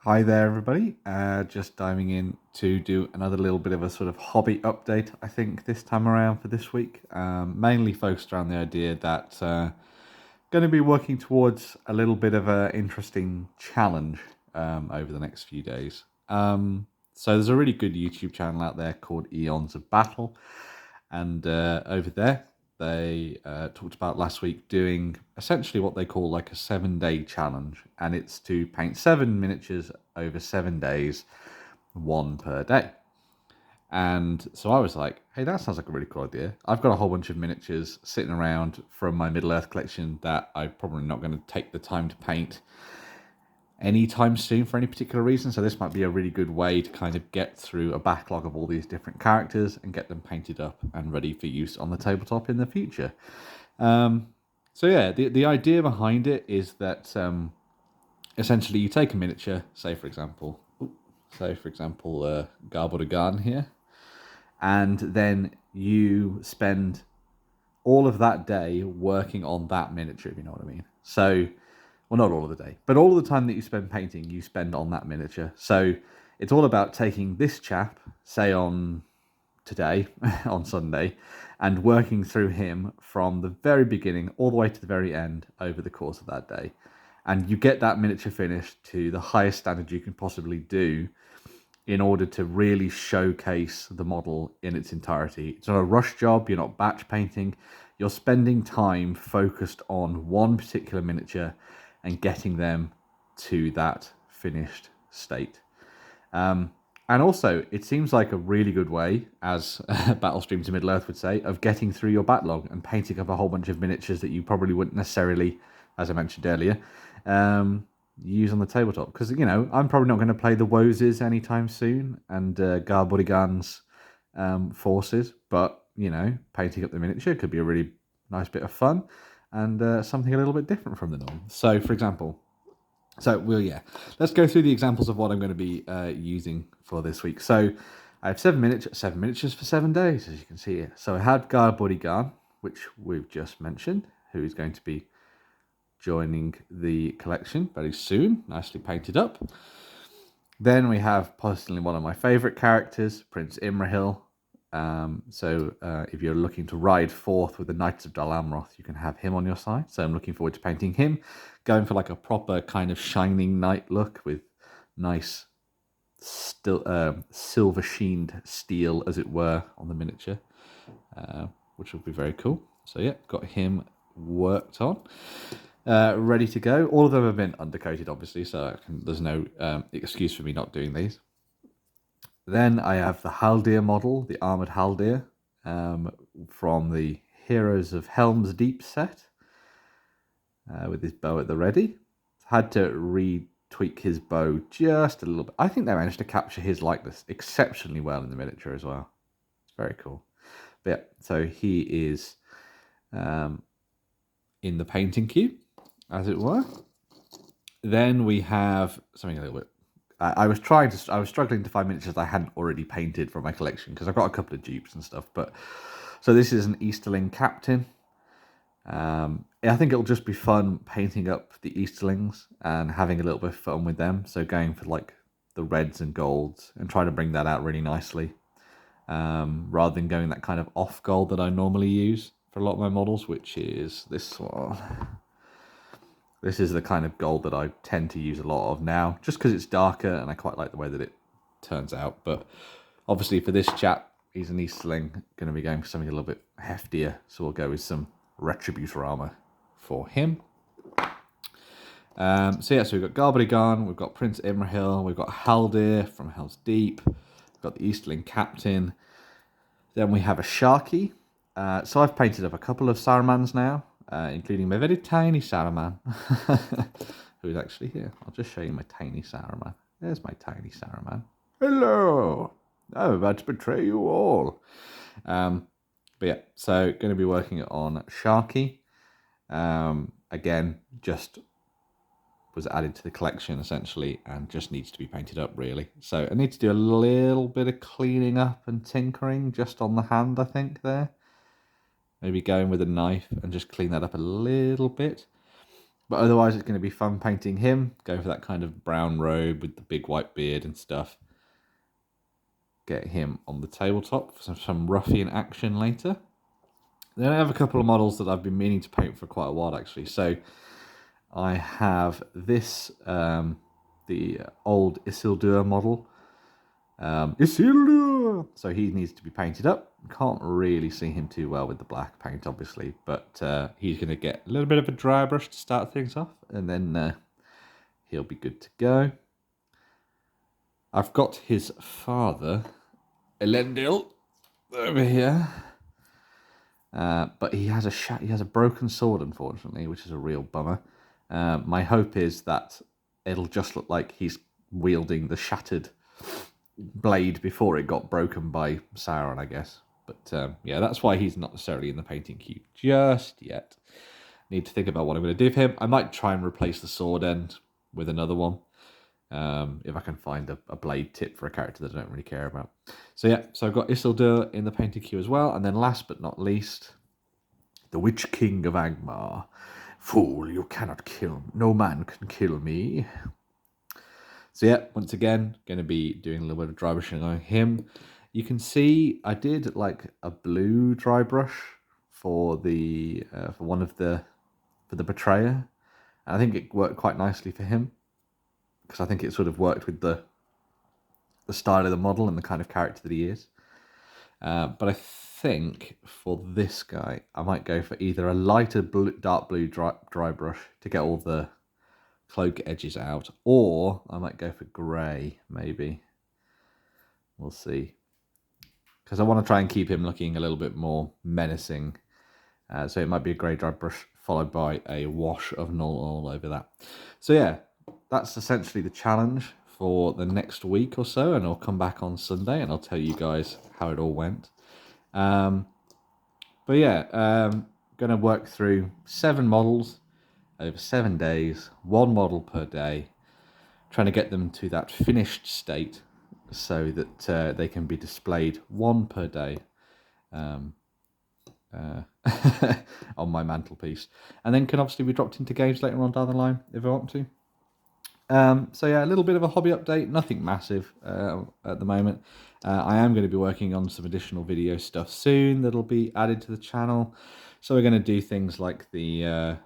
Hi there, everybody. Just diving in to do another little bit of a sort of hobby update, I think, this time around for this week. Mainly focused around the idea that going to be working towards a little bit of an interesting challenge over the next few days. So there's a really good YouTube channel out there called Eons of Battle. And over there, they talked about last week doing essentially what they call like a 7-day challenge. And it's to paint 7 miniatures over 7 days, one per day. And so I was like, hey, that sounds like a really cool idea. I've got a whole bunch of miniatures sitting around from my Middle Earth collection that I'm probably not going to take the time to paint anytime soon for any particular reason. So this might be a really good way to kind of get through a backlog of all these different characters and get them painted up and ready for use on the tabletop in the future. So yeah, the idea behind it is that essentially you take a miniature, say for example, Garbodagan here, and then you spend all of that day working on that miniature, if you know what I mean. So, well, not all of the day, but all of the time that you spend painting, you spend on that miniature. So it's all about taking this chap, say on today, on Sunday, and working through him from the very beginning all the way to the very end over the course of that day. And you get that miniature finished to the highest standard you can possibly do in order to really showcase the model in its entirety. It's not a rush job, you're not batch painting, you're spending time focused on one particular miniature and getting them to that finished state. And also, it seems like a really good way, as Battlestream to Middle-earth would say, of getting through your backlog and painting up a whole bunch of miniatures that you probably wouldn't necessarily, as I mentioned earlier, use on the tabletop. Because, you know, I'm probably not going to play the Wozes anytime soon and Garbodigan's forces, but, you know, painting up the miniature could be a really nice bit of fun and something a little bit different from the norm. So, for example, let's go through the examples of what I'm going to be using for this week. So I have 7 miniatures for 7 days, as you can see here. So I had Garbodigan, which we've just mentioned, who is going to be joining the collection very soon, nicely painted up. Then we have personally one of my favourite characters, Prince Imrahil. If you're looking to ride forth with the Knights of Dol Amroth, you can have him on your side. So I'm looking forward to painting him, going for like a proper kind of shining knight look with nice silver sheened steel, as it were, on the miniature, which will be very cool. So yeah, got him worked on. Ready to go. All of them have been undercoated, obviously, so there's no excuse for me not doing these. Then I have the Haldir model, the armoured Haldir, from the Heroes of Helm's Deep set, with his bow at the ready. Had to retweak his bow just a little bit. I think they managed to capture his likeness exceptionally well in the miniature as well. It's very cool. But yeah, so he is in the painting queue, as it were. Then we have something a little bit. I was struggling to find miniatures I hadn't already painted from my collection because I've got a couple of dupes and stuff. But so this is an Easterling Captain. I think it'll just be fun painting up the Easterlings and having a little bit of fun with them. So going for like the reds and golds and trying to bring that out really nicely, rather than going that kind of off gold that I normally use for a lot of my models, which is this one. This is the kind of gold that I tend to use a lot of now, just because it's darker and I quite like the way that it turns out. But obviously for this chap, he's an Easterling, going to be going for something a little bit heftier. So we'll go with some Retributor armor for him. So we've got Garbodigan, we've got Prince Imrahil, we've got Haldir from Helm's Deep, we've got the Easterling Captain. Then we have a Sharky. So I've painted up a couple of Sarumans now, including my very tiny Saruman, who is actually here. I'll just show you my tiny Saruman. There's my tiny Saruman. Hello! I'm about to betray you all. But yeah, so going to be working on Sharky. Again, just was added to the collection essentially and just needs to be painted up really. So I need to do a little bit of cleaning up and tinkering just on the hand, I think, there. Maybe going with a knife and just clean that up a little bit. But otherwise, it's going to be fun painting him. Go for that kind of brown robe with the big white beard and stuff. Get him on the tabletop for some ruffian action later. Then I have a couple of models that I've been meaning to paint for quite a while, actually. So I have this, the old Isildur model. Isildur! So he needs to be painted up. Can't really see him too well with the black paint, obviously, but he's going to get a little bit of a dry brush to start things off, and then he'll be good to go. I've got his father, Elendil, over here, but he has a broken sword, unfortunately, which is a real bummer. My hope is that it'll just look like he's wielding the shattered blade before it got broken by Sauron, I guess. But yeah, that's why he's not necessarily in the painting queue just yet. Need to think about what I'm going to do for him. I might try and replace the sword end with another one. If I can find a blade tip for a character that I don't really care about. So yeah, so I've got Isildur in the painting queue as well. And then last but not least, the Witch King of Angmar. Fool, you cannot kill me. No man can kill me. So yeah, once again, going to be doing a little bit of dry brushing on him. You can see I did like a blue dry brush for the for the Betrayer. And I think it worked quite nicely for him, because I think it sort of worked with the style of the model and the kind of character that he is. But I think for this guy, I might go for either a lighter dark blue dry brush to get all the cloak edges out, or I might go for grey, maybe. We'll see. Because I want to try and keep him looking a little bit more menacing. So it might be a grey dry brush followed by a wash of Nuln Oil over that. So yeah, that's essentially the challenge for the next week or so, and I'll come back on Sunday and I'll tell you guys how it all went. But yeah, going to work through 7 models over 7 days, 1 model per day, trying to get them to that finished state so that they can be displayed 1 per day on my mantelpiece, and then can obviously be dropped into games later on down the line if I want to. So yeah, a little bit of a hobby update, nothing massive at the moment. I am going to be working on some additional video stuff soon that'll be added to the channel. So we're going to do things like the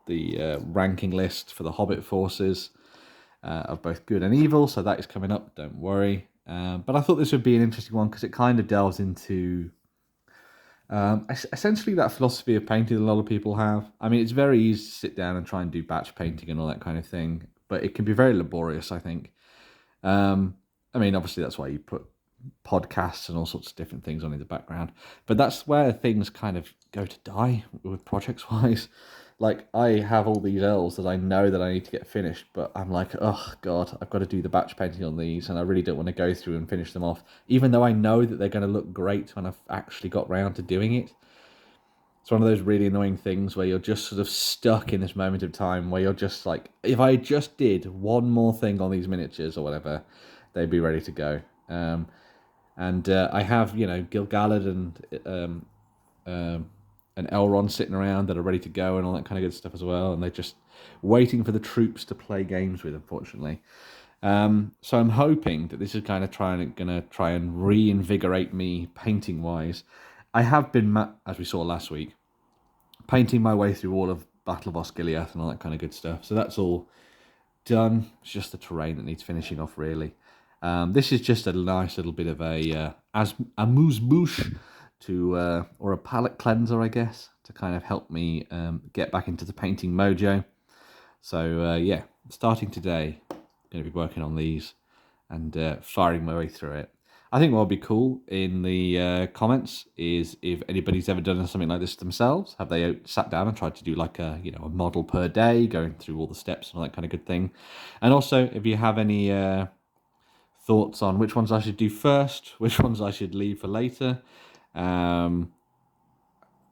ranking list for the Hobbit forces of both good and evil. So that is coming up, don't worry. But I thought this would be an interesting one because it kind of delves into essentially that philosophy of painting that a lot of people have. I mean, it's very easy to sit down and try and do batch painting and all that kind of thing, but it can be very laborious, I think. I mean, obviously that's why you put podcasts and all sorts of different things on in the background, but that's where things kind of go to die with projects wise. Like, I have all these L's that I know that I need to get finished, but I'm like, oh god, I've got to do the batch painting on these, and I really don't want to go through and finish them off, even though I know that they're going to look great when I've actually got round to doing it. It's one of those really annoying things where you're just sort of stuck in this moment of time where you're just like, if I just did one more thing on these miniatures or whatever, they'd be ready to go. And I have, Gil-galad and Elrond sitting around that are ready to go and all that kind of good stuff as well, and they're just waiting for the troops to play games with, unfortunately. So I'm hoping that this is kind of going to try and reinvigorate me painting-wise. I have been, as we saw last week, painting my way through all of Battle of Osgiliath and all that kind of good stuff. So that's all done. It's just the terrain that needs finishing off, really. This is just a nice little bit of a amuse-bouche to, or a palette cleanser, I guess, to kind of help me get back into the painting mojo. So yeah, starting today, going to be working on these and firing my way through it. I think what would be cool in the comments is if anybody's ever done something like this themselves. Have they sat down and tried to do like a model per day, going through all the steps and all that kind of good thing? And also, if you have any thoughts on which ones I should do first, which ones I should leave for later,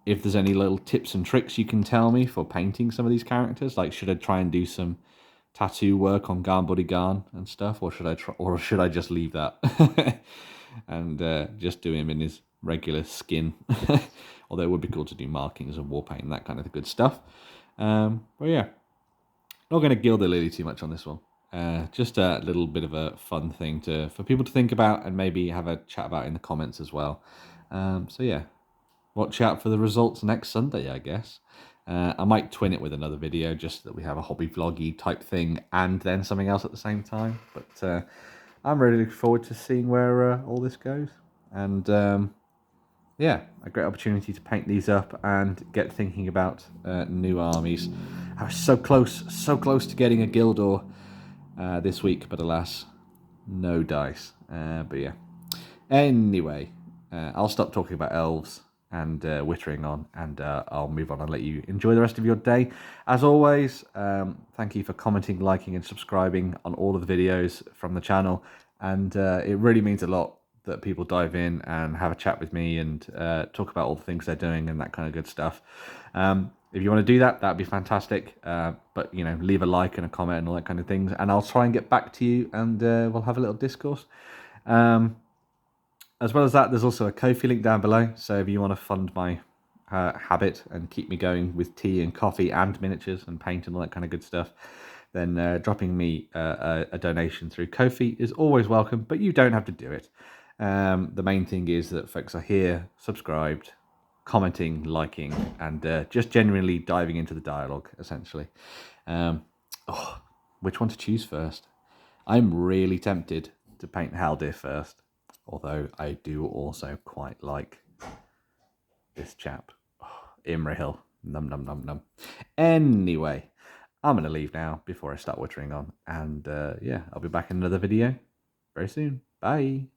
if there's any little tips and tricks you can tell me for painting some of these characters, like should I try and do some tattoo work on Garn Buddy Garn and stuff, or should I just leave that and just do him in his regular skin? Although it would be cool to do markings and war paint and that kind of good stuff. But yeah, not going to gild the lily too much on this one. Just a little bit of a fun thing for people to think about and maybe have a chat about in the comments as well. So yeah, watch out for the results next Sunday, I guess. I might twin it with another video just so that we have a hobby vloggy type thing and then something else at the same time. But I'm really looking forward to seeing where all this goes. And yeah, a great opportunity to paint these up and get thinking about new armies. I was so close to getting a Gildor this week, but alas, no dice. But yeah. Anyway, I'll stop talking about elves and wittering on, and I'll move on and let you enjoy the rest of your day. As always, thank you for commenting, liking, and subscribing on all of the videos from the channel. And it really means a lot that people dive in and have a chat with me and talk about all the things they're doing and that kind of good stuff. If you want to do that, that'd be fantastic. But, you know, leave a like and a comment and all that kind of things. And I'll try and get back to you and we'll have a little discourse. As well as that, there's also a Ko-fi link down below. So if you want to fund my habit and keep me going with tea and coffee and miniatures and paint and all that kind of good stuff, then dropping me a donation through Ko-fi is always welcome, but you don't have to do it. The main thing is that folks are here, subscribed, commenting, liking, and just genuinely diving into the dialogue, essentially. Which one to choose first? I'm really tempted to paint Haldir first, although I do also quite like this chap. Imrahil. Num num num num. Anyway, I'm going to leave now before I start wittering on. And yeah, I'll be back in another video very soon. Bye.